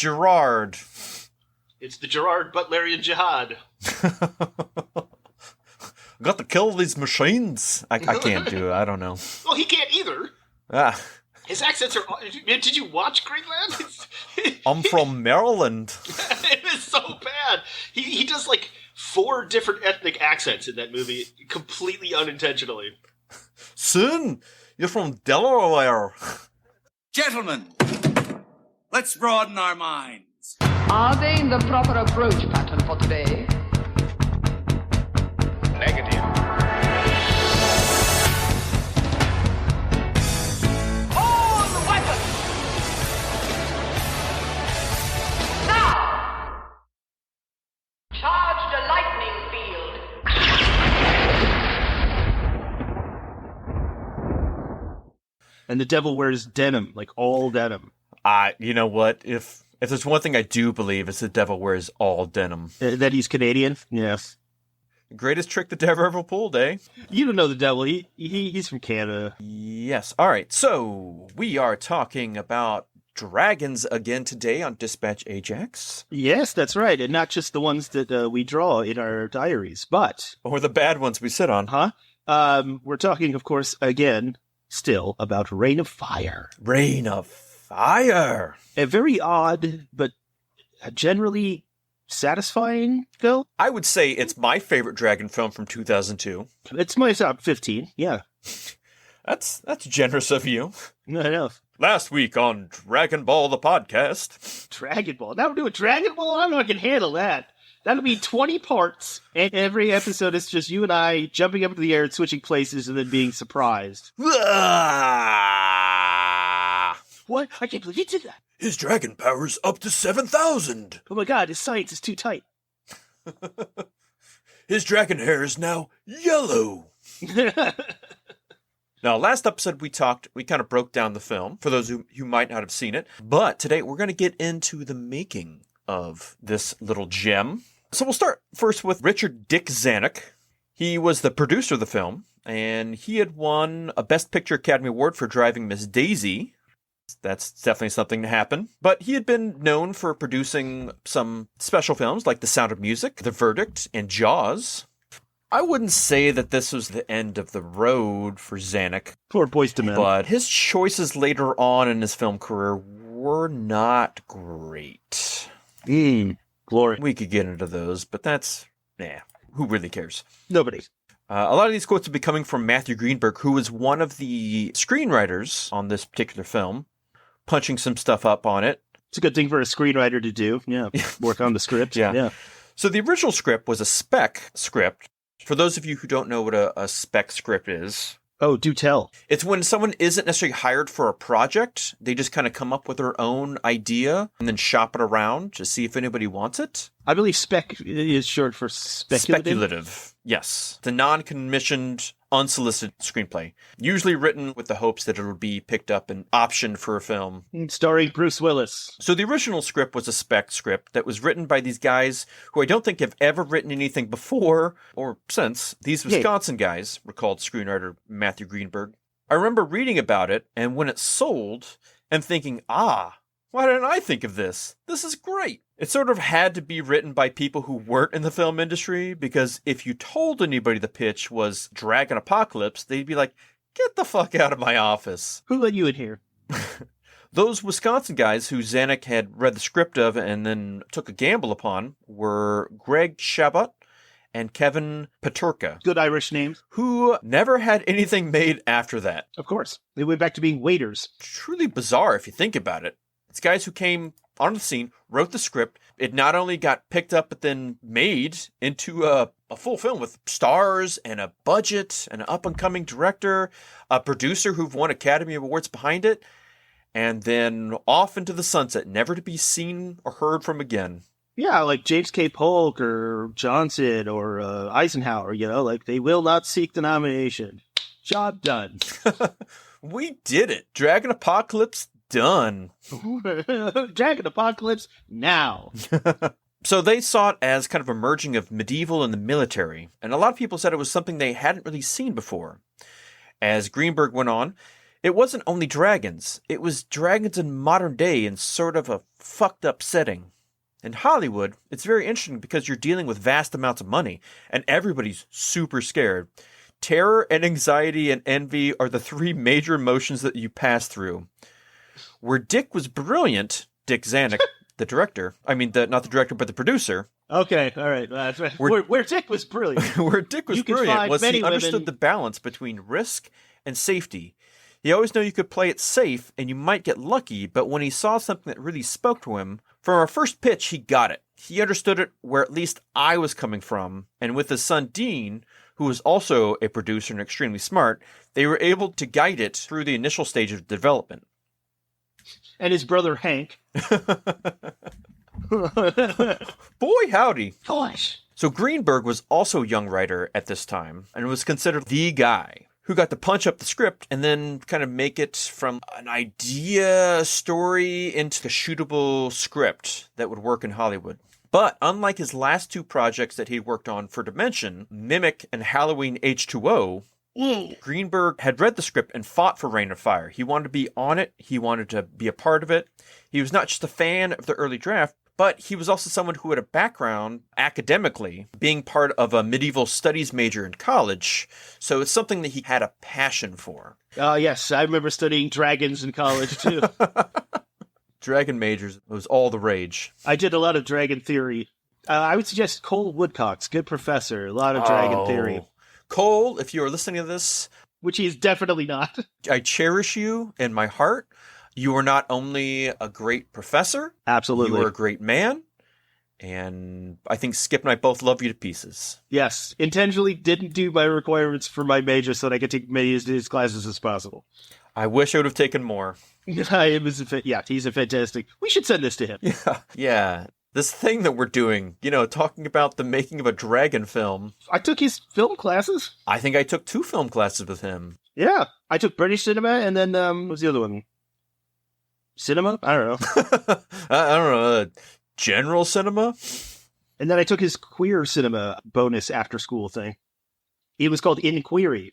Gerard. It's the Gerard Butlerian Jihad. Got to kill these machines. I can't do it. I don't know. Well, he can't either. Ah. His accents are... Did you watch Greenland? I'm from Maryland. It is so bad. He does like 4 different ethnic accents in that movie, completely unintentionally. Son, you're from Delaware. Gentlemen, let's broaden our minds. Are they in the proper approach pattern for today? Negative. Hold the weapon! Now! Charge the lightning field. And the devil wears denim, like all denim. You know what? If there's one thing I do believe, it's the devil wears all denim. That he's Canadian? Yes. Greatest trick the devil ever pulled, eh? You don't know the devil. He's from Canada. Yes. All right. So we are talking about dragons again today on Dispatch Ajax. Yes, that's right. And not just the ones that we draw in our diaries, but... Or the bad ones we sit on. We're talking, of course, again, still, about Reign of Fire. Reign of Fire! A very odd, but generally satisfying film. I would say it's my favorite dragon film from 2002. It's my top 15, yeah. That's generous of you. No, no. Last week on Dragon Ball the podcast. Dragon Ball. Now we're doing Dragon Ball? I don't know if I can handle that. That'll be 20 parts, and every episode is just you and I jumping up into the air and switching places and then being surprised. What? I can't believe he did that. His dragon power's up to 7,000. Oh my god, his science is too tight. His dragon hair is now yellow. Now, last episode we kind of broke down the film, for those who might not have seen it. But today we're going to get into the making of this little gem. So we'll start first with Richard Dick Zanuck. He was the producer of the film, and he had won a Best Picture Academy Award for Driving Miss Daisy. That's definitely something to happen. But he had been known for producing some special films like The Sound of Music, The Verdict, and Jaws. I wouldn't say that this was the end of the road for Zanuck. Poor Boyz II Men. But his choices later on in his film career were not great. Glory. We could get into those, but who really cares? Nobody. A lot of these quotes will be coming from Matthew Greenberg, who was one of the screenwriters on this particular film, punching some stuff up on it. It's a good thing for a screenwriter to do. Yeah, work on the script. Yeah. So the original script was a spec script. For those of you who don't know what a spec script is... Oh, do tell. It's when someone isn't necessarily hired for a project. They just kind of come up with their own idea and then shop it around to see if anybody wants it. I believe spec is short for speculative. Speculative, yes. The non-commissioned, unsolicited screenplay. Usually written with the hopes that it would be picked up and optioned for a film. Starring Bruce Willis. So the original script was a spec script that was written by these guys who I don't think have ever written anything before or since. These Wisconsin guys, recalled screenwriter Matthew Greenberg. I remember reading about it, and when it sold, and thinking, why didn't I think of this? This is great. It sort of had to be written by people who weren't in the film industry, because if you told anybody the pitch was Dragon Apocalypse, they'd be like, get the fuck out of my office. Who let you in here? Those Wisconsin guys who Zanuck had read the script of and then took a gamble upon were Greg Chabot and Kevin Paterka. Good Irish names. Who never had anything made after that. Of course. They went back to being waiters. Truly bizarre if you think about it. It's guys who came on the scene, wrote the script. It not only got picked up, but then made into a full film with stars and a budget, and an up-and-coming director, a producer who've won Academy Awards behind it, and then off into the sunset, never to be seen or heard from again. Yeah, like James K. Polk or Johnson or Eisenhower, like they will not seek the nomination. Job done. We did it. Dragon Apocalypse done. Dragon Apocalypse now. So they saw it as kind of a merging of medieval and the military. And a lot of people said it was something they hadn't really seen before. As Greenberg went on, It wasn't only dragons. It was dragons in modern day in sort of a fucked up setting. In Hollywood, it's very interesting because you're dealing with vast amounts of money, and everybody's super scared. Terror and anxiety and envy are the three major emotions that you pass through. Where Dick was brilliant, Dick Zanuck, the director, not the director, but the producer. Okay, all right. Where Dick was brilliant. Where Dick was brilliant was he understood the balance between risk and safety. He always knew you could play it safe and you might get lucky, but when he saw something that really spoke to him, from our first pitch, he got it. He understood it where at least I was coming from, and with his son Dean, who was also a producer and extremely smart, they were able to guide it through the initial stage of development. And his brother Hank. Boy, howdy. Gosh. So Greenberg was also a young writer at this time, and was considered the guy who got to punch up the script and then kind of make it from an idea story into a shootable script that would work in Hollywood. But unlike his last two projects that he worked on for Dimension, Mimic and Halloween H2O, Greenberg had read the script and fought for Reign of Fire. He wanted to be on it. He wanted to be a part of it. He was not just a fan of the early draft, but he was also someone who had a background academically, being part of a medieval studies major in college. So it's something that he had a passion for. Yes, I remember studying dragons in college, too. Dragon majors, it was all the rage. I did a lot of dragon theory. I would suggest Cole Woodcock's good professor, a lot of dragon theory. Cole, if you are listening to this... Which he is definitely not. I cherish you in my heart. You are not only a great professor. Absolutely. You are a great man. And I think Skip and I both love you to pieces. Yes. Intentionally didn't do my requirements for my major so that I could take as many of his classes as possible. I wish I would have taken more. He's a fantastic... We should send this to him. Yeah. This thing that we're doing, talking about the making of a dragon film. I took his film classes. I think I took 2 film classes with him. Yeah. I took British cinema and then, what was the other one? Cinema? I don't know. I don't know. General cinema? And then I took his queer cinema bonus after school thing. It was called Inquiry.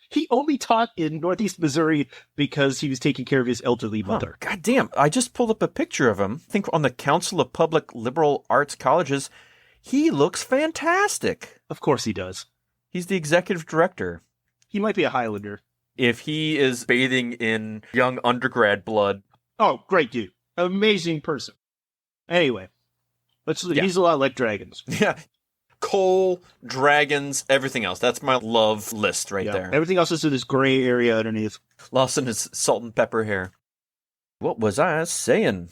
He only taught in Northeast Missouri because he was taking care of his elderly mother. God damn. I just pulled up a picture of him. I think on the Council of Public Liberal Arts Colleges. He looks fantastic. Of course he does. He's the executive director. He might be a Highlander. If he is bathing in young undergrad blood. Oh, great dude. Amazing person. Anyway, he's a lot like dragons. Yeah. Coal, dragons, everything else. That's my love list right there. Everything else is in this gray area underneath. Lost in his salt and pepper hair. What was I saying?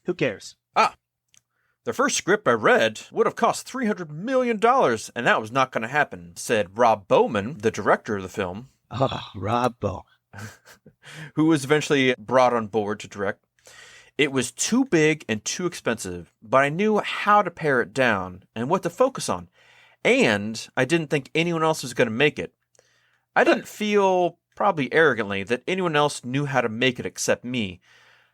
Who cares? The first script I read would have cost $300 million, and that was not going to happen, said Rob Bowman, the director of the film. Rob Bowman. Who was eventually brought on board to direct. It was too big and too expensive, but I knew how to pare it down and what to focus on. And I didn't think anyone else was going to make it. I didn't feel, probably arrogantly, that anyone else knew how to make it except me.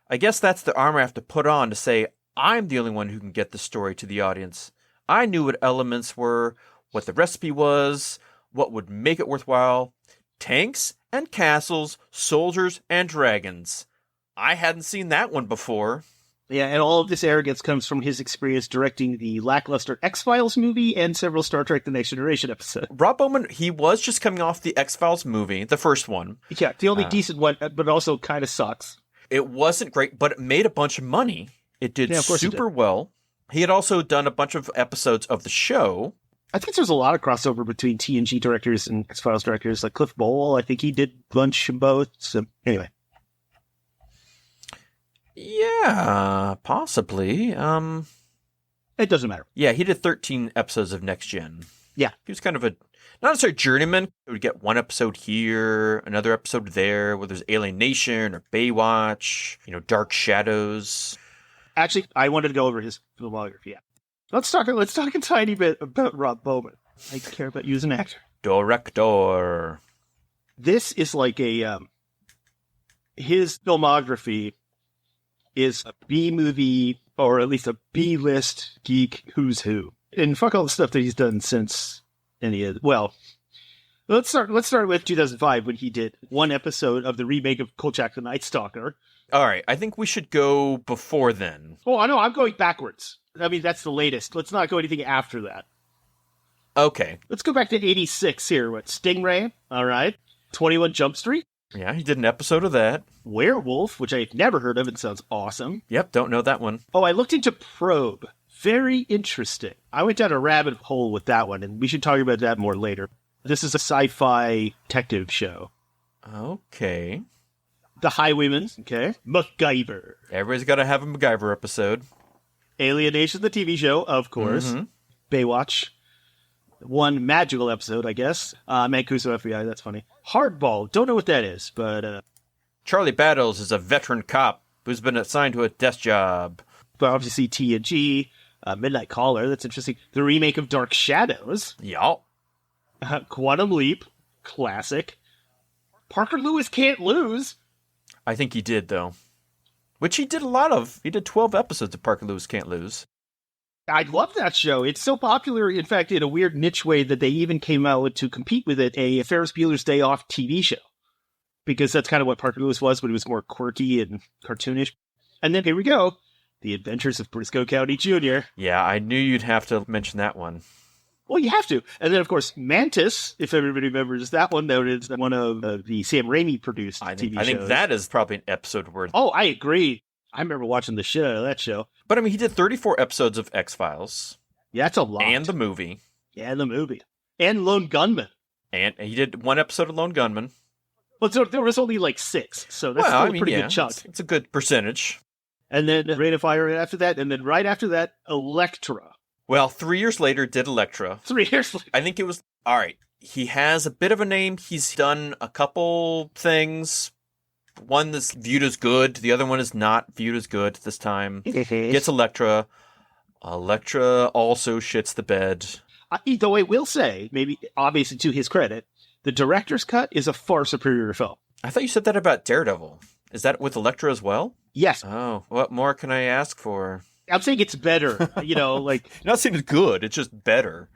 I guess that's the armor I have to put on to say I'm the only one who can get the story to the audience. I knew what elements were, what the recipe was, what would make it worthwhile. Tanks and castles, soldiers and dragons. I hadn't seen that one before. Yeah, and all of this arrogance comes from his experience directing the lackluster X-Files movie and several Star Trek The Next Generation episodes. Rob Bowman, he was just coming off the X-Files movie, the first one. Yeah, the only decent one, but also kind of sucks. It wasn't great, but it made a bunch of money. It did super well. He had also done a bunch of episodes of the show. I think there's a lot of crossover between TNG directors and X-Files directors, like Cliff Bowl. I think he did a bunch of both. So, anyway. Yeah, possibly. It doesn't matter. Yeah, he did 13 episodes of Next Gen. Yeah. He was kind of not necessarily journeyman. He would get one episode here, another episode there, whether there's Alien Nation or Baywatch, Dark Shadows. Actually, I wanted to go over his filmography. Yeah. Let's talk a tiny bit about Rob Bowman. I care about you as an actor. Director. This is like his filmography is a B-movie, or at least a B-list geek who's who. And fuck all the stuff that he's done since Let's start with 2005 when he did one episode of the remake of Kolchak the Night Stalker. All right, I think we should go before then. Oh, I know, I'm going backwards. I mean, that's the latest. Let's not go anything after that. Okay. Let's go back to 86 here. What, Stingray? All right. 21 Jump Street? Yeah, he did an episode of that. Werewolf, which I've never heard of and sounds awesome. Yep, don't know that one. Oh, I looked into Probe. Very interesting. I went down a rabbit hole with that one, and we should talk about that more later. This is a sci-fi detective show. Okay. The Highwayman. Okay. MacGyver. Everybody's got to have a MacGyver episode. Alienation, the TV show, of course. Mm-hmm. Baywatch. One magical episode, I guess. Mancuso FBI, that's funny. Hardball, don't know what that is, but... Charlie Battles is a veteran cop who's been assigned to a desk job. But obviously TNG, Midnight Caller, that's interesting. The remake of Dark Shadows. Y'all. Quantum Leap, classic. Parker Lewis Can't Lose. I think he did, though. Which he did a lot of. He did 12 episodes of Parker Lewis Can't Lose. I love that show. It's so popular, in fact, in a weird niche way that they even came out to compete with it, a Ferris Bueller's Day Off TV show. Because that's kind of what Parker Lewis was, but he was more quirky and cartoonish. And then here we go. The Adventures of Briscoe County Jr. Yeah, I knew you'd have to mention that one. Well, you have to. And then, of course, Mantis, if everybody remembers that one, that is one of the Sam Raimi produced TV shows. I think that is probably an episode worth. Oh, I agree. I remember watching the shit out of that show. But I mean, he did 34 episodes of X-Files. Yeah, that's a lot. And the movie. Yeah, the movie. And Lone Gunman. And he did one episode of Lone Gunman. Well, so there was only like 6, so that's still a pretty good chunk. It's a good percentage. And then Rain of Fire after that, and then right after that, Elektra. Well, 3 years later, did Elektra. 3 years later. I think it was... All right. He has a bit of a name. He's done a couple things. One that's viewed as good. The other one is not viewed as good this time. Gets Elektra. Elektra also shits the bed. Though I will say, maybe obviously to his credit, the director's cut is a far superior film. I thought you said that about Daredevil. Is that with Elektra as well? Yes. Oh, what more can I ask for? I'm saying it's better, like... Not saying it's good, it's just better.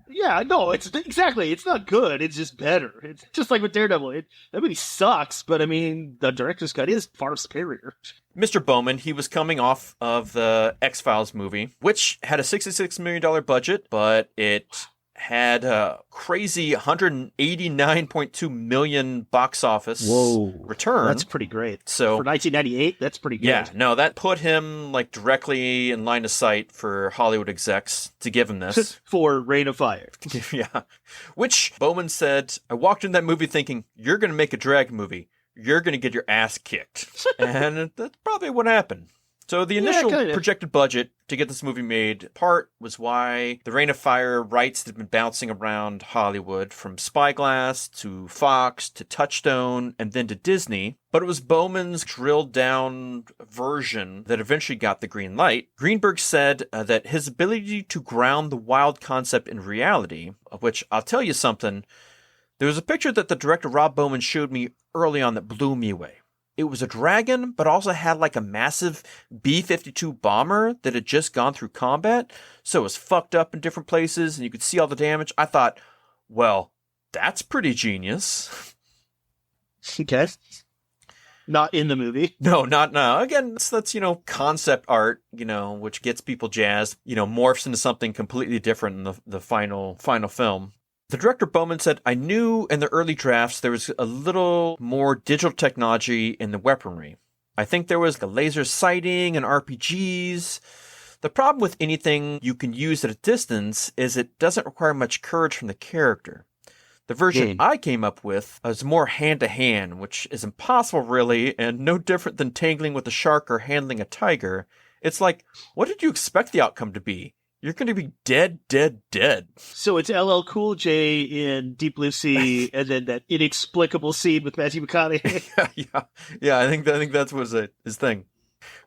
Yeah, no, it's exactly. It's not good. It's just better. It's just like with Daredevil. That movie sucks, but I mean, the director's cut is far superior. Mr. Bowman, he was coming off of the X-Files movie, which had a $66 million budget, but it had a crazy $189.2 million box office return. That's pretty great. So for 1998, that's pretty good. Yeah, no, that put him like directly in line of sight for Hollywood execs to give him this. For Reign of Fire. Yeah. Which Bowman said, I walked in that movie thinking, you're going to make a dragon movie. You're going to get your ass kicked. And that's probably what happened. So the initial projected budget to get this movie made, part was why the Reign of Fire rights had been bouncing around Hollywood from Spyglass to Fox to Touchstone and then to Disney. But it was Bowman's drilled down version that eventually got the green light. Greenberg said that his ability to ground the wild concept in reality, of which I'll tell you something, there was a picture that the director Rob Bowman showed me early on that blew me away. It was a dragon, but also had like a massive B-52 bomber that had just gone through combat. So it was fucked up in different places and you could see all the damage. I thought, well, that's pretty genius. Okay. Not in the movie. No, not now. Again, that's, concept art, which gets people jazzed, morphs into something completely different in the final film. The director Bowman said, I knew in the early drafts there was a little more digital technology in the weaponry. I think there was a laser sighting and RPGs. The problem with anything you can use at a distance is it doesn't require much courage from the character. The version I came up with was more hand-to-hand, which is impossible really, and no different than tangling with a shark or handling a tiger. It's like, what did you expect the outcome to be? You're going to be dead, dead, dead. So it's LL Cool J in Deep Blue Sea, and then that inexplicable scene with Matthew McConaughey. Yeah. I think that's was his thing.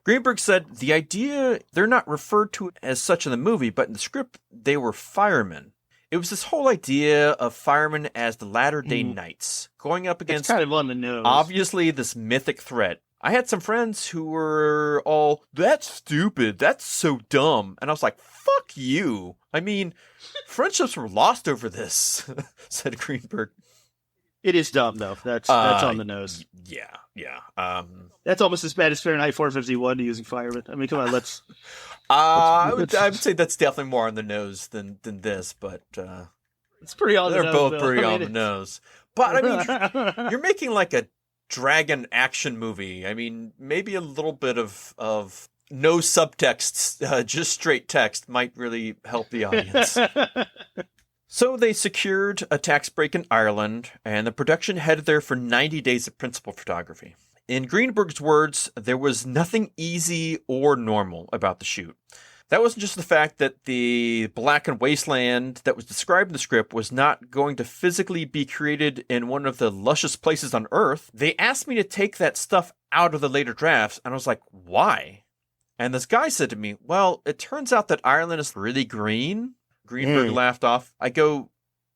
Greenberg said the idea they're not referred to as such in the movie, but in the script they were firemen. It was this whole idea of firemen as the latter-day knights going up against kind of on the nose. Obviously this mythic threat. I had some friends who were all, that's stupid, that's so dumb. And I was like, fuck you. I mean, friendships were lost over this, said Greenberg. It is dumb, though. That's on the nose. Yeah. That's almost as bad as Fahrenheit 451 to using firemen. I mean, come on, let's... I would say that's definitely more on the nose than this, but it's pretty on the nose. They're both pretty on the nose. But, I mean, you're making like a dragon action movie. I mean, maybe a little bit of no subtext, just straight text might really help the audience. So they secured a tax break in Ireland, and the production headed there for 90 days of principal photography. In Greenberg's words, there was nothing easy or normal about the shoot. That wasn't just the fact that the blackened wasteland that was described in the script was not going to physically be created in one of the luscious places on Earth. They asked me to take that stuff out of the later drafts, and I was like, why? And this guy said to me, well, it turns out that Ireland is really green. Greenberg laughed off. I go,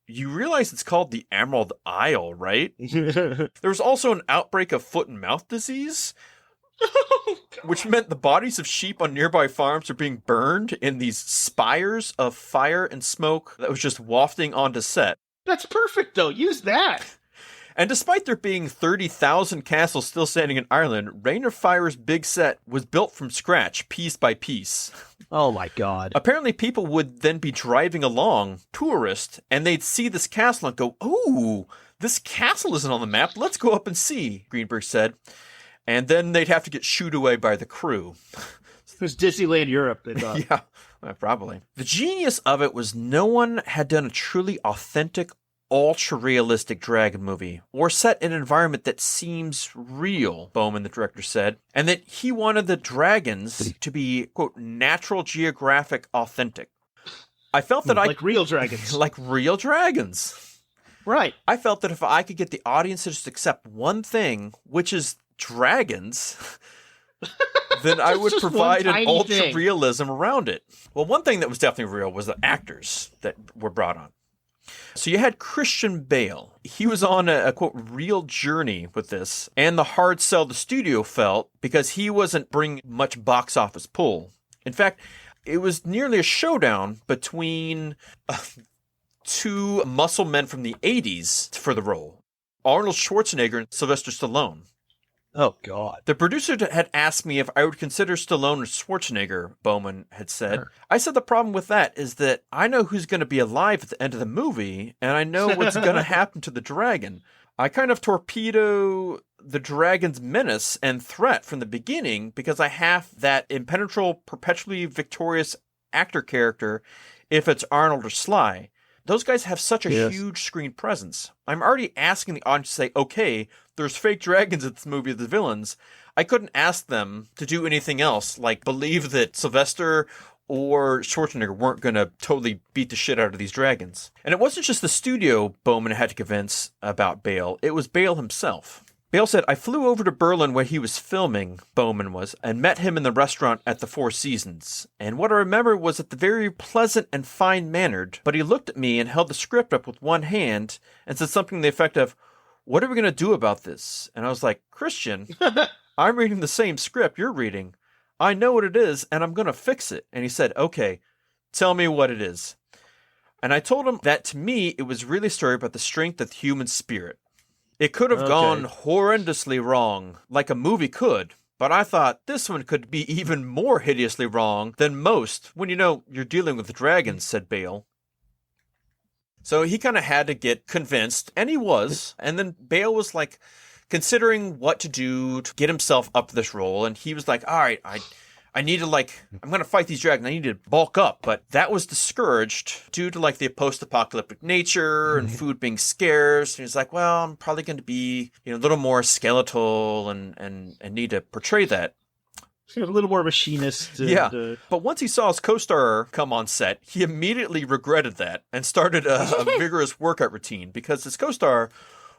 you realize it's called the Emerald Isle, right? There was also an outbreak of foot and mouth disease, which meant the bodies of sheep on nearby farms were being burned in these spires of fire and smoke that was just wafting onto set. That's perfect, though. Use that. And despite there being 30,000 castles still standing in Ireland, Reign of Fire's big set was built from scratch, piece by piece. Oh my God. Apparently people would then be driving along, tourists, and they'd see this castle and go, "Ooh, this castle isn't on the map. Let's go up and see," Greenberg said. And then they'd have to get shooed away by the crew. It was Disneyland Europe, they thought. Yeah, probably. The genius of it was no one had done a truly authentic, ultra-realistic dragon movie, or set an environment that seems real, Bowman, the director, said, and that he wanted the dragons to be, quote, natural geographic authentic. I felt that like real dragons. Like real dragons. Right. I felt that if I could get the audience to just accept one thing, which is dragons, then I would provide an ultra-realism around it. Well, one thing that was definitely real was the actors that were brought on. So you had Christian Bale. He was on a quote, real journey with this, and the hard sell the studio felt because he wasn't bringing much box office pull. In fact, it was nearly a showdown between two muscle men from the 80s for the role, Arnold Schwarzenegger and Sylvester Stallone. Oh, God. The producer had asked me if I would consider Stallone or Schwarzenegger, Bowman had said. Sure. I said the problem with that is that I know who's going to be alive at the end of the movie, and I know what's going to happen to the dragon. I kind of torpedo the dragon's menace and threat from the beginning because I have that impenetrable, perpetually victorious actor character if it's Arnold or Sly. Those guys have such a huge screen presence. I'm already asking the audience to say, okay, there's fake dragons in this movie, the villains. I couldn't ask them to do anything else, like believe that Sylvester or Schwarzenegger weren't going to totally beat the shit out of these dragons. And it wasn't just the studio Bowman had to convince about Bale. It was Bale himself. Bale said, I flew over to Berlin where he was filming, Bowman was, and met him in the restaurant at the Four Seasons. And what I remember was that the very pleasant and fine-mannered, but he looked at me and held the script up with one hand and said something to the effect of, what are we going to do about this? And I was like, Christian, I'm reading the same script you're reading. I know what it is, and I'm going to fix it. And he said, okay, tell me what it is. And I told him that to me, it was really a story about the strength of the human spirit. It could have gone horrendously wrong, like a movie could, but I thought this one could be even more hideously wrong than most when, you're dealing with dragons, said Bale. So he kind of had to get convinced, and he was, and then Bale was like considering what to do to get himself up to this role, and he was like, all right, I need to I'm going to fight these dragons. I need to bulk up. But that was discouraged due to the post-apocalyptic nature and food being scarce. And he's like, well, I'm probably going to be, a little more skeletal and need to portray that. A little more machinist. But once he saw his co-star come on set, he immediately regretted that and started a vigorous workout routine because his co-star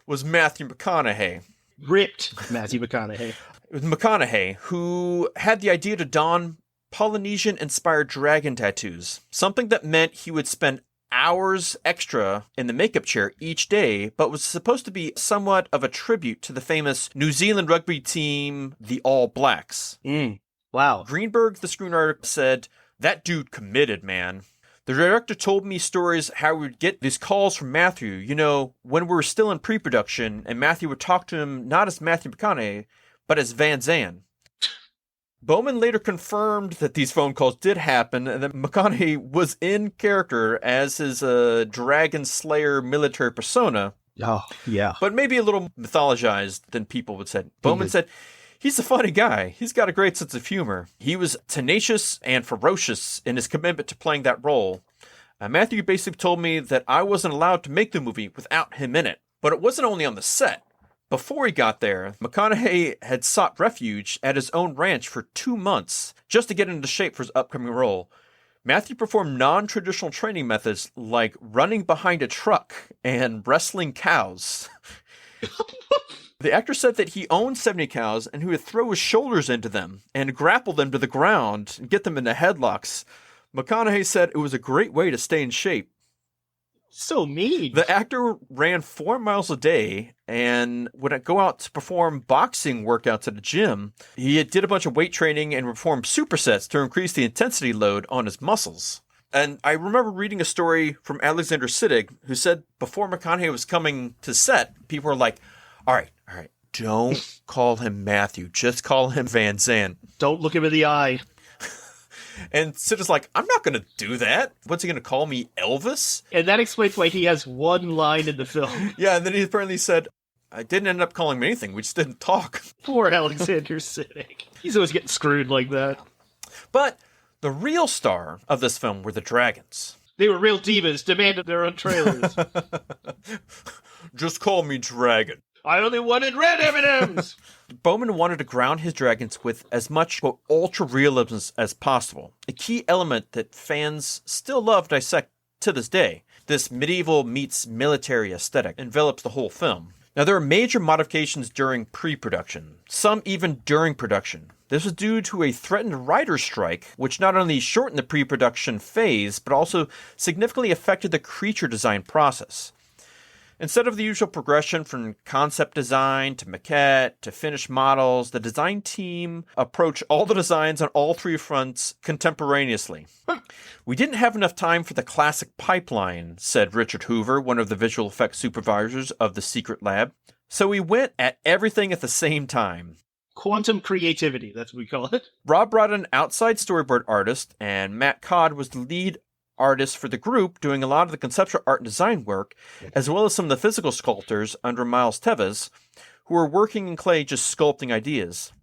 was Matthew McConaughey. Ripped Matthew McConaughey. It was McConaughey, who had the idea to don Polynesian-inspired dragon tattoos, something that meant he would spend hours extra in the makeup chair each day, but was supposed to be somewhat of a tribute to the famous New Zealand rugby team, the All Blacks. Wow. Greenberg, the screenwriter, said, "That dude committed, man. The director told me stories how we would get these calls from Matthew, you know, when we were still in pre-production, and Matthew would talk to him not as Matthew McConaughey, but as Van Zandt." Bowman later confirmed that these phone calls did happen and that McConaughey was in character as his Dragon Slayer military persona. Oh, yeah. But maybe a little mythologized than people would say. Bowman said, "He's a funny guy. He's got a great sense of humor. He was tenacious and ferocious in his commitment to playing that role. Matthew basically told me that I wasn't allowed to make the movie without him in it. But it wasn't only on the set. Before he got there, McConaughey had sought refuge at his own ranch for 2 months just to get into shape for his upcoming role. Matthew performed non-traditional training methods like running behind a truck and wrestling cows." The actor said that he owned 70 cows and he would throw his shoulders into them and grapple them to the ground and get them into headlocks. McConaughey said it was a great way to stay in shape. So mean. The actor ran 4 miles a day and would go out to perform boxing workouts at a gym. He did a bunch of weight training and performed supersets to increase the intensity load on his muscles. And I remember reading a story from Alexander Siddig, who said before McConaughey was coming to set, people were like, all right, don't call him Matthew. Just call him Van Zandt. Don't look him in the eye. And Sid is like, I'm not going to do that. What's he going to call me, Elvis? And that explains why he has one line in the film. Yeah, and then he apparently said, I didn't end up calling him anything. We just didn't talk. Poor Alexander Siddig. He's always getting screwed like that. But the real star of this film were the dragons. They were real divas, demanded their own trailers. Just call me Dragon. I only wanted red M&Ms! Bowman wanted to ground his dragons with as much, quote, ultra-realism as possible. A key element that fans still love to dissect to this day. This medieval meets military aesthetic envelops the whole film. Now, there are major modifications during pre-production, some even during production. This was due to a threatened writer's strike, which not only shortened the pre-production phase, but also significantly affected the creature design process. Instead of the usual progression from concept design to maquette to finished models, the design team approached all the designs on all 3 fronts contemporaneously. "We didn't have enough time for the classic pipeline," said Richard Hoover, one of the visual effects supervisors of the Secret Lab. "So we went at everything at the same time." Quantum creativity, that's what we call it. Rob brought an outside storyboard artist, and Matt Codd was the lead artist for the group, doing a lot of the conceptual art and design work, as well as some of the physical sculptors under Miles Teves, who were working in clay just sculpting ideas.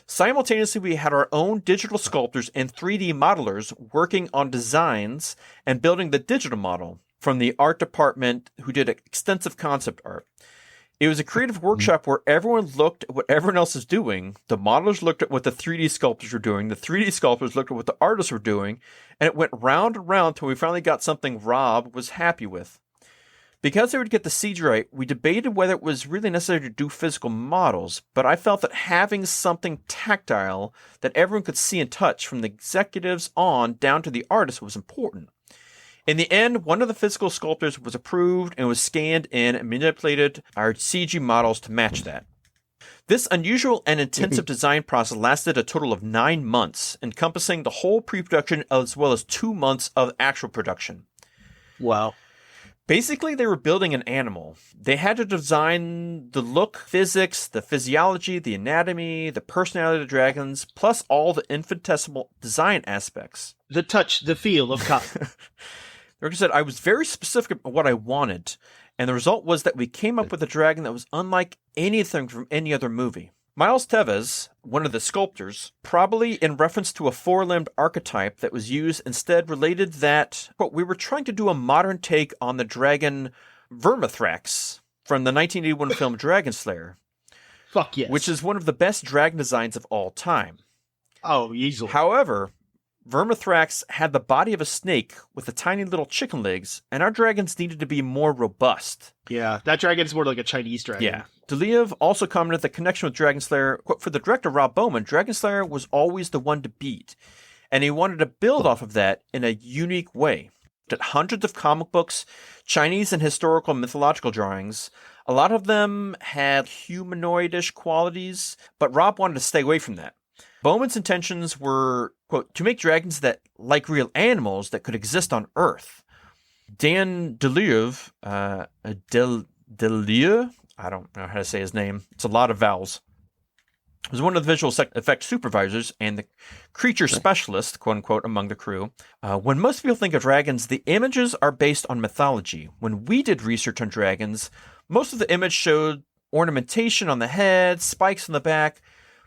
Simultaneously, we had our own digital sculptors and 3D modelers working on designs and building the digital model from the art department, who did extensive concept art. It was a creative workshop where everyone looked at what everyone else is doing. The modelers looked at what the 3D sculptors were doing. The 3D sculptors looked at what the artists were doing. And it went round and round till we finally got something Rob was happy with. Because they would get the CG right, we debated whether it was really necessary to do physical models, but I felt that having something tactile that everyone could see and touch from the executives on down to the artists was important. In the end, one of the physical sculptors was approved and was scanned in and manipulated our CG models to match that. This unusual and intensive design process lasted a total of 9 months, encompassing the whole pre-production as well as 2 months of actual production. Wow. Basically, they were building an animal. They had to design the look, physics, the physiology, the anatomy, the personality of the dragons, plus all the infinitesimal design aspects. The touch, the feel of cotton. Like I said, I was very specific about what I wanted, and the result was that we came up with a dragon that was unlike anything from any other movie. Miles Teves, one of the sculptors, probably in reference to a 4-limbed archetype that was used, instead related that, quote, we were trying to do a modern take on the dragon Vermithrax from the 1981 film Dragon Slayer. Fuck yes. Which is one of the best dragon designs of all time. Oh, easily. However, Vermithrax had the body of a snake with the tiny little chicken legs, and our dragons needed to be more robust. Yeah, that dragon's more like a Chinese dragon. Yeah. Deliev also commented the connection with Dragon Slayer, quote, for the director Rob Bowman, Dragon Slayer was always the one to beat, and he wanted to build off of that in a unique way. At hundreds of comic books, Chinese and historical mythological drawings. A lot of them had humanoidish qualities, but Rob wanted to stay away from that. Bowman's intentions were, quote, to make dragons that like real animals that could exist on Earth. Dan Deleuve, Deleuve, I don't know how to say his name. It's a lot of vowels. Was one of the visual effects supervisors and the creature specialist, quote unquote, among the crew. When most people think of dragons, the images are based on mythology. When we did research on dragons, most of the image showed ornamentation on the head, spikes on the back.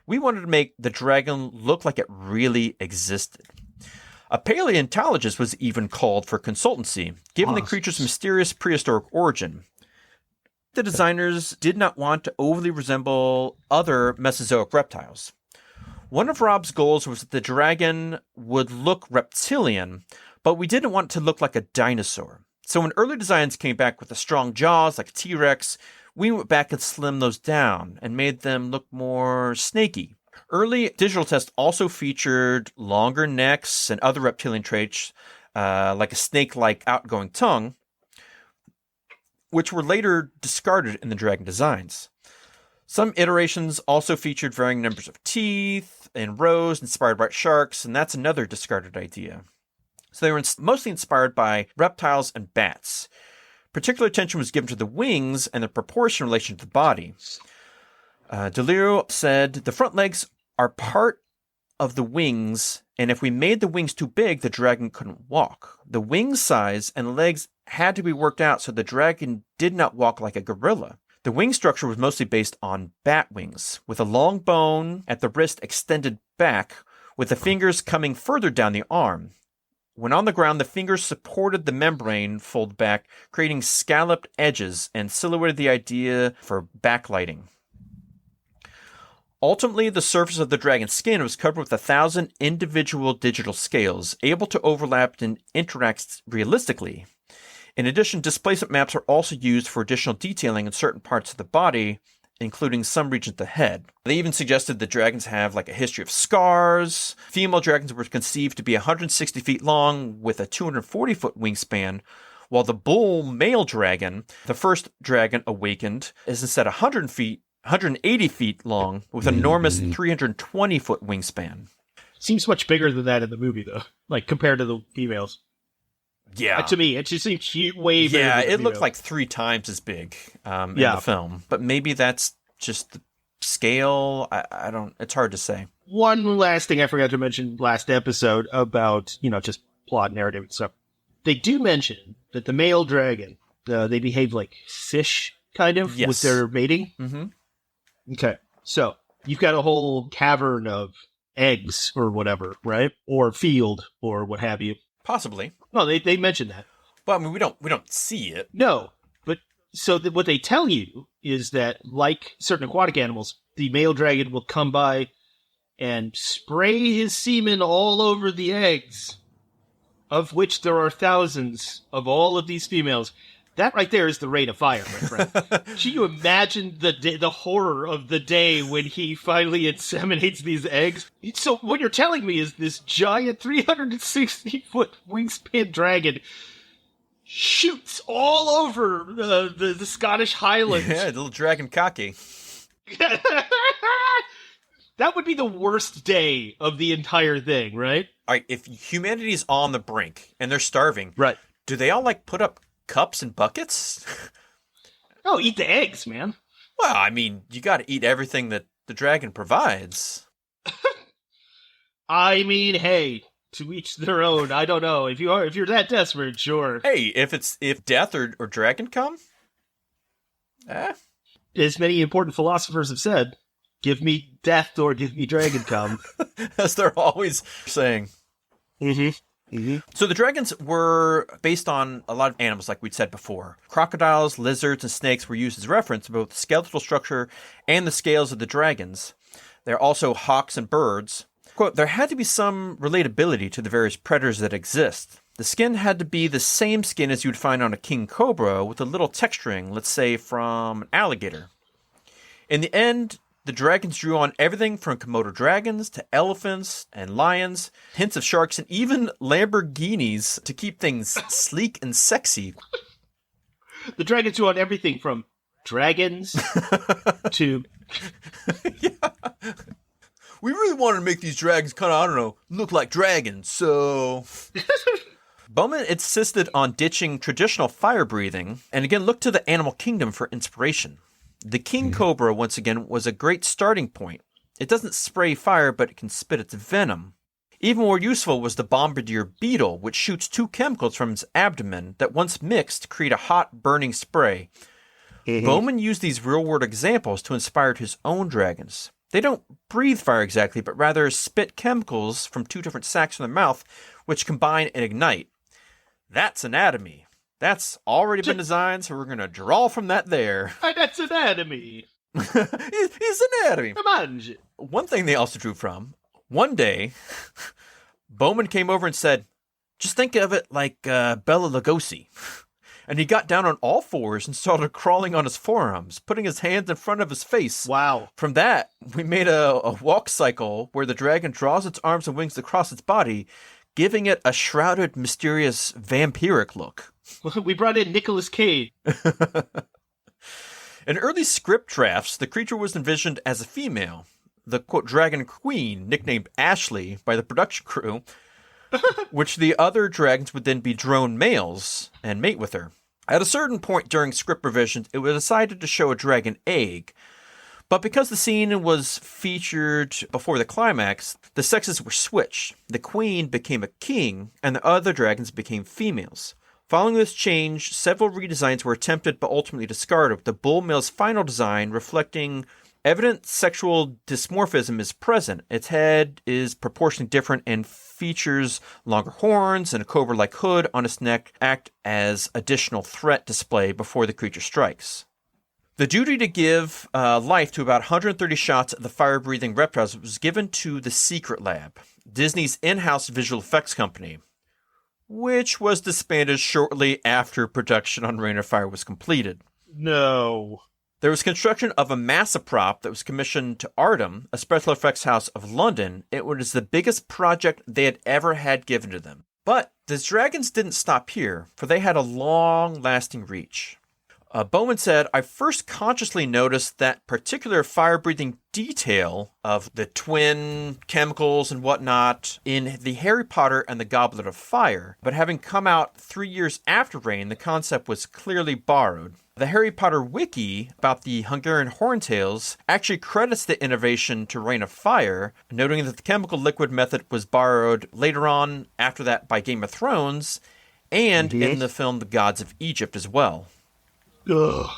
We wanted to make the dragon look like it really existed. A paleontologist was even called for consultancy, given the creature's mysterious prehistoric origin. The designers did not want to overly resemble other Mesozoic reptiles. One of Rob's goals was that the dragon would look reptilian, but we didn't want it to look like a dinosaur. So when early designs came back with the strong jaws like a T-Rex, we went back and slimmed those down and made them look more snaky. Early digital tests also featured longer necks and other reptilian traits, like a snake-like outgoing tongue, which were later discarded in the dragon designs. Some iterations also featured varying numbers of teeth and rows inspired by sharks, and that's another discarded idea. So they were mostly inspired by reptiles and bats. Particular attention was given to the wings and the proportion in relation to the body. Deleuve said, the front legs are part of the wings, and if we made the wings too big, the dragon couldn't walk. The wing size and legs had to be worked out so the dragon did not walk like a gorilla. The wing structure was mostly based on bat wings, with a long bone at the wrist extended back, with the fingers coming further down the arm. When on the ground, the fingers supported the membrane fold back, creating scalloped edges and silhouetted the idea for backlighting. Ultimately, the surface of the dragon's skin was covered with 1,000 individual digital scales, able to overlap and interact realistically. In addition, displacement maps are also used for additional detailing in certain parts of the body, including some regions of the head. They even suggested that dragons have like a history of scars. Female dragons were conceived to be 160 feet long with a 240-foot wingspan, while the bull male dragon, the first dragon awakened, is instead 180 feet long with an enormous 320-foot wingspan. Seems much bigger than that in the movie, though, like compared to the females. Yeah. To me, it just seems way bigger. Yeah, than the it looked females. like 3 times as big in the film. But maybe that's just the scale. I don't, it's hard to say. One last thing I forgot to mention last episode about, just plot narrative and stuff. They do mention that the male dragon, they behave like fish, kind of, with their mating. Mm-hmm. Okay, so you've got a whole cavern of eggs or whatever, right? Or field or what have you. Possibly. No, they mention that. Well, I mean, we don't see it. No, but so what they tell you is that, like certain aquatic animals, the male dragon will come by and spray his semen all over the eggs, of which there are thousands of all of these females. That right there is the rain of fire, my friend. Can you imagine the horror of the day when he finally inseminates these eggs? So what you're telling me is this giant 360-foot wingspan dragon shoots all over the Scottish Highlands. Yeah, the little dragon cocky. That would be the worst day of the entire thing, right? All right, if humanity's on the brink and they're starving, right? Do they all put up cups and buckets? Oh, eat the eggs, man. Well, I mean, you got to eat everything that the dragon provides. I mean, hey, to each their own. I don't know. If you're that desperate, sure. Hey, if death or dragon come, as many important philosophers have said, give me death or give me dragon come. As they're always saying. Mm-hmm. Mm-hmm. So the dragons were based on a lot of animals, like we'd said before. Crocodiles, lizards, and snakes were used as reference to both the skeletal structure and the scales of the dragons. They're also hawks and birds. Quote, there had to be some relatability to the various predators that exist. The skin had to be the same skin as you'd find on a king cobra with a little texturing, let's say from an alligator. In the end, the dragons drew on everything from Komodo dragons to elephants and lions, hints of sharks, and even Lamborghinis to keep things sleek and sexy. The dragons drew on everything from dragons to... Yeah. We really wanted to make these dragons kind of, I don't know, look like dragons, so... Bowman insisted on ditching traditional fire breathing, and again looked to the animal kingdom for inspiration. The king cobra, once again, was a great starting point. It doesn't spray fire, but it can spit its venom. Even more useful was the bombardier beetle, which shoots two chemicals from its abdomen that once mixed create a hot, burning spray. Bowman used these real-world examples to inspire his own dragons. They don't breathe fire exactly, but rather spit chemicals from two different sacs in their mouth, which combine and ignite. That's anatomy. That's already been designed, so we're going to draw from that there. That's anatomy. It's anatomy. Manj. One thing they also drew from, one day, Bowman came over and said, just think of it like Bela Lugosi. And he got down on all fours and started crawling on his forearms, putting his hands in front of his face. Wow. From that, we made a walk cycle where the dragon draws its arms and wings across its body, giving it a shrouded, mysterious, vampiric look. We brought in Nicolas Cage. In early script drafts, the creature was envisioned as a female. The, quote, dragon queen, nicknamed Ashley by the production crew, which the other dragons would then be drone males and mate with her. At a certain point during script revisions, it was decided to show a dragon egg. But because the scene was featured before the climax, the sexes were switched. The queen became a king, and the other dragons became females. Following this change, several redesigns were attempted but ultimately discarded, with the bull male's final design reflecting evident sexual dysmorphism is present. Its head is proportionally different and features longer horns and a cobra-like hood on its neck act as additional threat display before the creature strikes. The duty to give life to about 130 shots of the fire-breathing reptiles was given to the Secret Lab, Disney's in-house visual effects company, which was disbanded shortly after production on Reign of Fire was completed. No. There was construction of a massive prop that was commissioned to Artem, a special effects house of London. It was the biggest project they had ever had given to them. But the dragons didn't stop here, for they had a long-lasting reach. Bowman said, I first consciously noticed that particular fire-breathing detail of the twin chemicals and whatnot in the Harry Potter and the Goblet of Fire, but having come out 3 years after Reign, the concept was clearly borrowed. The Harry Potter wiki about the Hungarian Horntails actually credits the innovation to Reign of Fire, noting that the chemical liquid method was borrowed later on after that by Game of Thrones, and in the film The Gods of Egypt as well. Ugh.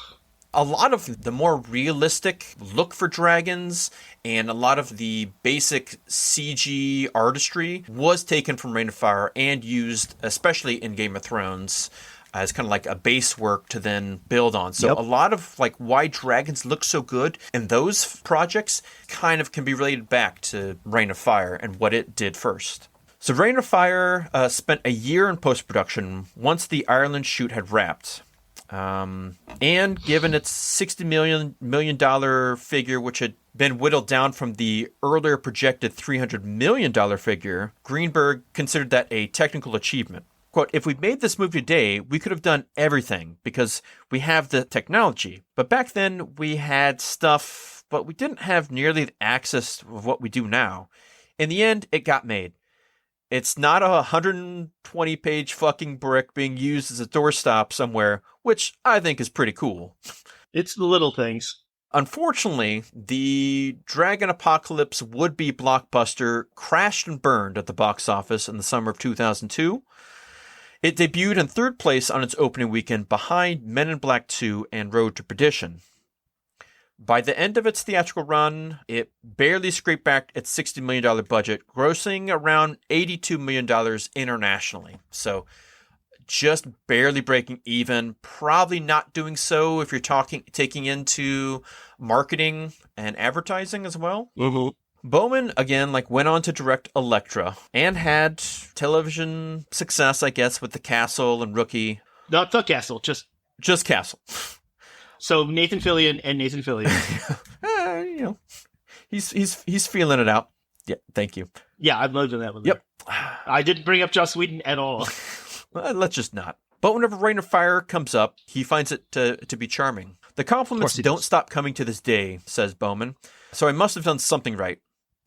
A lot of the more realistic look for dragons and a lot of the basic CG artistry was taken from Reign of Fire and used, especially in Game of Thrones, as kind of like a base work to then build on. So a lot of like why dragons look so good in those projects kind of can be related back to Reign of Fire and what it did first. So Reign of Fire spent a year in post-production once the Ireland shoot had wrapped. And given its $60 million figure, which had been whittled down from the earlier projected $300 million figure, Greenberg considered that a technical achievement. Quote, if we made this movie today, we could have done everything because we have the technology. But back then we had stuff, but we didn't have nearly the access of what we do now. In the end, it got made. It's not a 120-page fucking brick being used as a doorstop somewhere, which I think is pretty cool. It's the little things. Unfortunately, the Dragon Apocalypse would-be blockbuster crashed and burned at the box office in the summer of 2002. It debuted in third place on its opening weekend behind Men in Black 2 and Road to Perdition. By the end of its theatrical run, it barely scraped back its $60 million budget, grossing around $82 million internationally. So just barely breaking even, probably not doing so if you're taking into marketing and advertising as well. Mm-hmm. Bowman, again, went on to direct Elektra and had television success, I guess, with The Castle and Rookie. Not The Castle, just Castle. So Nathan Fillion and Nathan Fillion. you know, he's feeling it out. Yeah, thank you. Yeah, I'd love to that one. Yep. I didn't bring up Joss Whedon at all. Let's just not. But whenever Rain of Fire comes up, he finds it to be charming. The compliments don't stop coming to this day, says Bowman. So I must have done something right.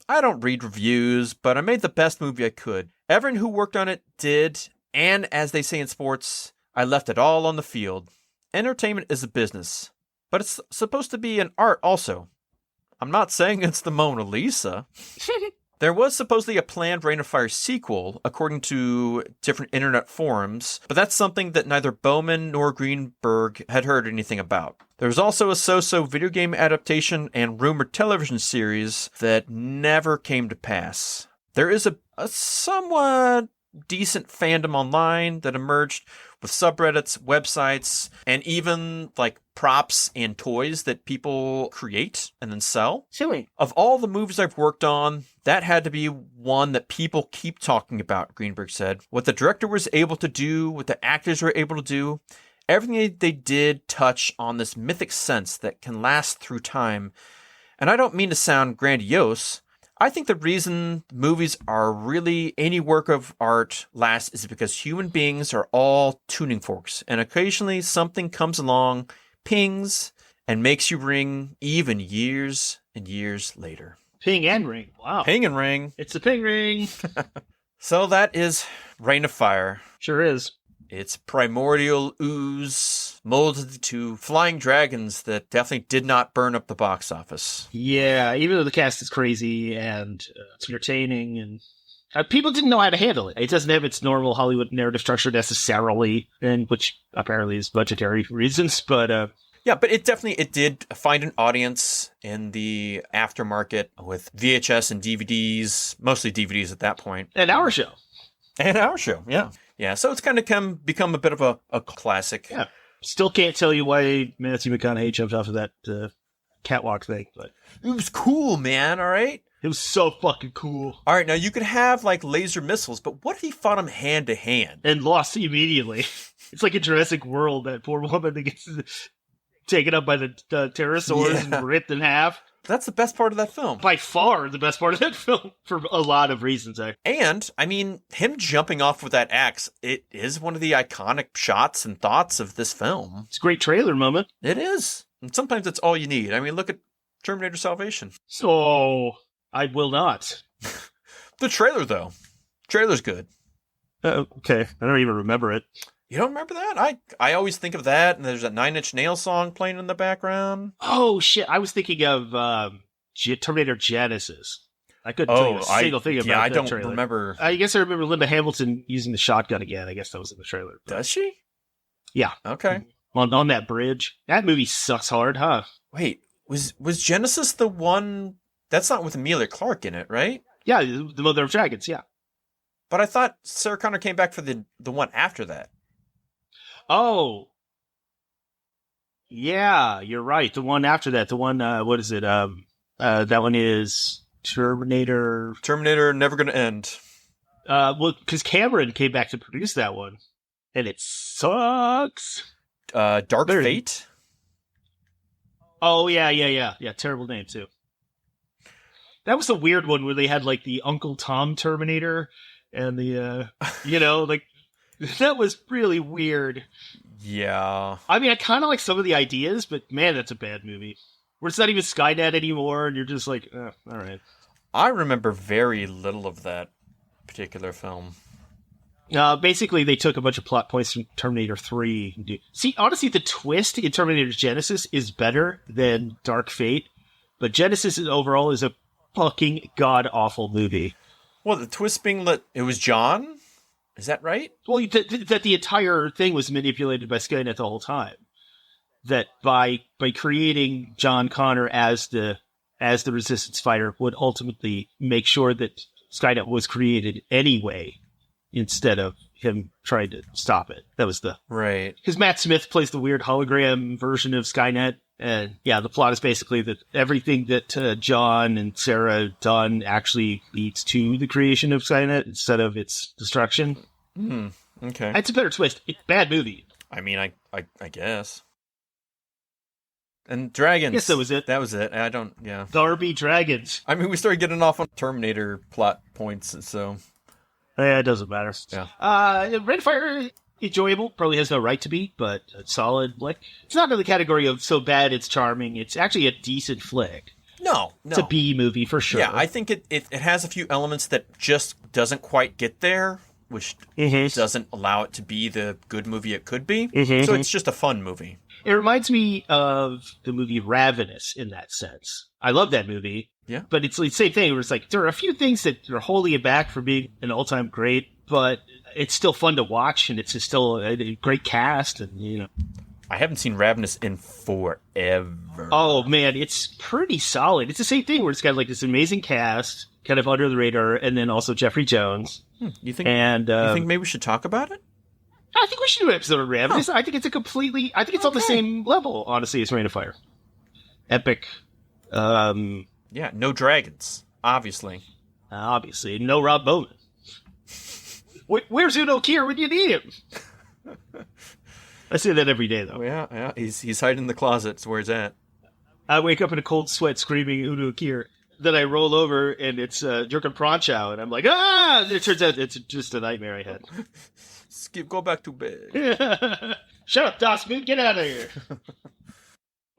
I don't read reviews, but I made the best movie I could. Everyone who worked on it did, and as they say in sports, I left it all on the field. Entertainment is a business, but it's supposed to be an art also. I'm not saying it's the Mona Lisa. There was supposedly a planned Reign of Fire sequel, according to different internet forums, but that's something that neither Bowman nor Greenberg had heard anything about. There was also a so-so video game adaptation and rumored television series that never came to pass. There is a somewhat decent fandom online that emerged with subreddits, websites, and even like props and toys that people create and then sell. Silly. Of all the movies I've worked on, that had to be one that people keep talking about, Greenberg said. What the director was able to do, what the actors were able to do, everything they did touch on this mythic sense that can last through time. And I don't mean to sound grandiose. I think the reason movies are really any work of art lasts is because human beings are all tuning forks, and occasionally something comes along, pings, and makes you ring even years and years later. Ping and ring. Wow. Ping and ring. It's a ping ring. So that is Reign of Fire. Sure is. It's primordial ooze molded to flying dragons that definitely did not burn up the box office. Yeah, even though the cast is crazy and it's entertaining, and people didn't know how to handle it. It doesn't have its normal Hollywood narrative structure necessarily, and which apparently is budgetary reasons. But yeah, but it did find an audience in the aftermarket with VHS and DVDs, mostly DVDs at that point. And our show. And our show, yeah. Yeah, so it's kind of become a bit of a classic. Yeah. Still can't tell you why Matthew McConaughey jumped off of that catwalk thing, but it was cool, man, all right? It was so fucking cool. All right, now you could have like laser missiles, but what if he fought him hand to hand? And lost immediately. It's like in Jurassic World, that poor woman that gets taken up by the pterosaurs and ripped in half. That's the best part of that film. By far the best part of that film, for a lot of reasons. And, I mean, him jumping off with that axe, it is one of the iconic shots and thoughts of this film. It's a great trailer moment. It is. And sometimes it's all you need. I mean, look at Terminator Salvation. So, I will not. The trailer, though. Trailer's good. Okay. I don't even remember it. You don't remember that? I always think of that, and there's a Nine Inch Nails song playing in the background. Oh, shit. I was thinking of Terminator Genesis. I couldn't tell you a single thing about that trailer. Yeah, I don't remember. I guess I remember Linda Hamilton using the shotgun again. I guess that was in the trailer. Does she? Yeah. Okay. On that bridge. That movie sucks hard, huh? Wait, was Genesis the one... That's not with Emilia Clarke in it, right? Yeah, the Mother of Dragons, yeah. But I thought Sarah Connor came back for the one after that. Oh. Yeah, you're right. The one after that. The one, what is it? That one is Terminator... Terminator Never Gonna End. Well, because Cameron came back to produce that one. And it sucks. Dark Fate? Oh, yeah. Terrible name, too. That was a weird one where they had, like, the Uncle Tom Terminator and the, like, that was really weird. Yeah. I mean, I kind of like some of the ideas, but man, that's a bad movie. Where it's not even Skynet anymore, and you're just like, all right. I remember very little of that particular film. Basically, they took a bunch of plot points from Terminator 3. See, honestly, the twist in Terminator Genesis is better than Dark Fate, but Genesis overall is a fucking god-awful movie. Well, the twist being that it was John? Is that right? Well, that the entire thing was manipulated by Skynet the whole time. That by creating John Connor as the resistance fighter would ultimately make sure that Skynet was created anyway, instead of him trying to stop it. That was right. Because Matt Smith plays the weird hologram version of Skynet. And yeah, the plot is basically that everything that John and Sarah have done actually leads to the creation of Skynet instead of its destruction. Okay. It's a better twist. It's a bad movie. I mean, I guess. And dragons. Yes, that was it. That was it. I don't, yeah. Darby Dragons. I mean, we started getting off on Terminator plot points, so. Yeah, it doesn't matter. Yeah. Red Fire, enjoyable. Probably has no right to be, but a solid flick. It's not in the category of so bad it's charming. It's actually a decent flick. No. It's a B movie for sure. Yeah, I think it has a few elements that just doesn't quite get there, which doesn't allow it to be the good movie it could be. So it's just a fun movie. It reminds me of the movie Ravenous in that sense. I love that movie. Yeah. But it's the same thing where it's like, there are a few things that are holding it back from being an all-time great, but it's still fun to watch, and it's just still a great cast, and, you know. I haven't seen Ravenous in forever. Oh, man, it's pretty solid. It's the same thing where it's got like this amazing cast, kind of under the radar, and then also Jeffrey Jones. You think maybe we should talk about it? I think we should do an episode of Ravenous. I think it's on the same level, honestly, as Reign of Fire. Epic. Yeah, no dragons, obviously. Obviously. No Rob Bowman. Where's Udo Kier when you need him? I say that every day, though. Oh, yeah. He's hiding in the closet. It's where he's at. I wake up in a cold sweat screaming Udo Kier. Then I roll over, and it's Jurgen Pronchow, and I'm like, ah! And it turns out it's just a nightmare I had. Skip, go back to bed. Shut up, Das Boot. Get out of here. I'm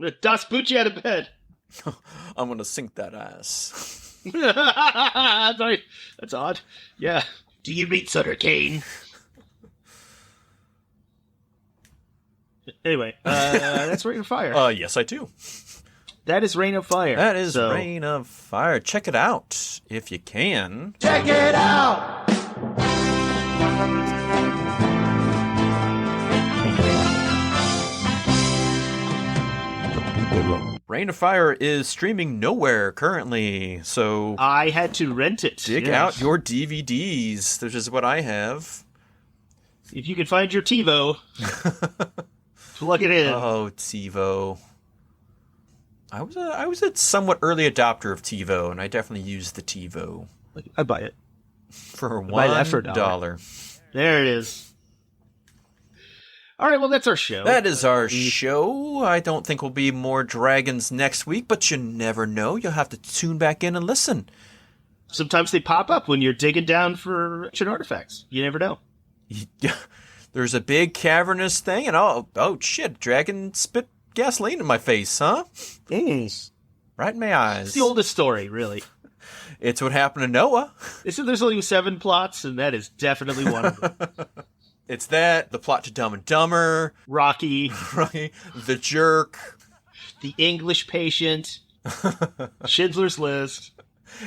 going to Das Boot you out of bed. I'm going to sink that ass. Sorry. That's odd. Yeah. Do you meet Sutter Kane? Anyway, that's Reign of Fire. Yes, I do. That is Reign of Fire. That is Reign of Fire. Check it out if you can. Check it out! Reign of Fire is streaming nowhere currently, so I had to rent it. dig out your DVDs. This is what I have. If you can find your TiVo, plug it in. Oh, TiVo. I was a somewhat early adopter of TiVo, and I definitely used the TiVo. I buy it. For buy that for $1. There it is. All right, well, that's our show. That is our show. I don't think we'll be more dragons next week, but you never know. You'll have to tune back in and listen. Sometimes they pop up when you're digging down for ancient artifacts. You never know. There's a big cavernous thing, and oh shit, dragon spit gasoline in my face, huh? Right in my eyes. It's the oldest story, really. It's what happened to Noah. There's only 7 plots, and that is definitely one of them. It's that, the plot to Dumb and Dumber, Rocky, The Jerk, The English Patient, Schindler's List,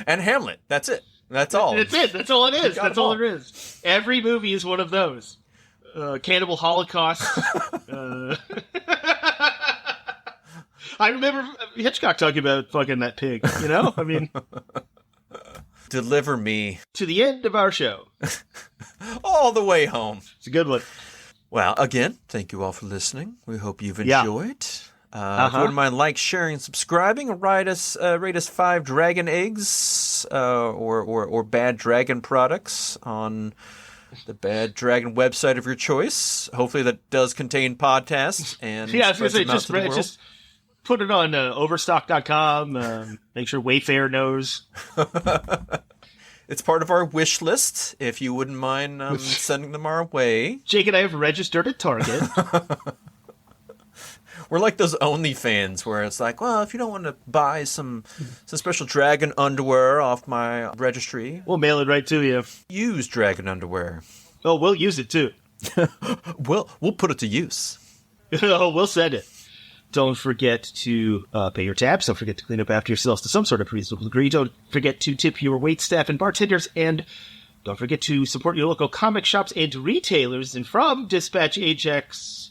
and Hamlet. That's it. That's all. That's it. That's all it is. That's all there is. Every movie is one of those. Cannibal Holocaust. I remember Hitchcock talking about fucking that pig, you know? I mean... Deliver me. To the end of our show. All the way home. It's a good one. Well, again, thank you all for listening. We hope you've enjoyed. If you wouldn't mind sharing, and subscribing, and rate us 5 dragon eggs or bad dragon products on the Bad Dragon website of your choice. Hopefully that does contain podcasts. And yeah, I was going to say, just put it on overstock.com. Make sure Wayfair knows. It's part of our wish list, if you wouldn't mind sending them our way. Jake and I have registered at Target. We're like those OnlyFans where it's like, well, if you don't want to buy some special dragon underwear off my registry, we'll mail it right to you. Use dragon underwear. Oh, we'll use it too. We'll put it to use. Oh, we'll send it. Don't forget to pay your tabs. Don't forget to clean up after yourselves to some sort of reasonable degree. Don't forget to tip your wait staff and bartenders. And don't forget to support your local comic shops and retailers. And from Dispatch Ajax,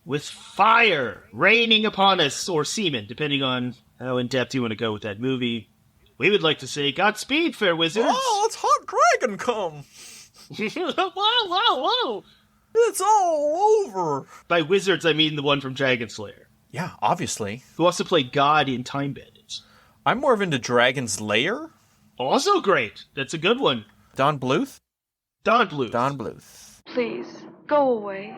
with fire raining upon us, or semen, depending on how in-depth you want to go with that movie, we would like to say Godspeed, fair wizards. Oh, it's hot dragon come. Wow. It's all over. By wizards, I mean the one from Dragon Slayer. Yeah, obviously. Who also played God in Time Bandits. I'm more into Dragon's Lair. Also great. That's a good one. Don Bluth? Don Bluth. Don Bluth. Please, go away.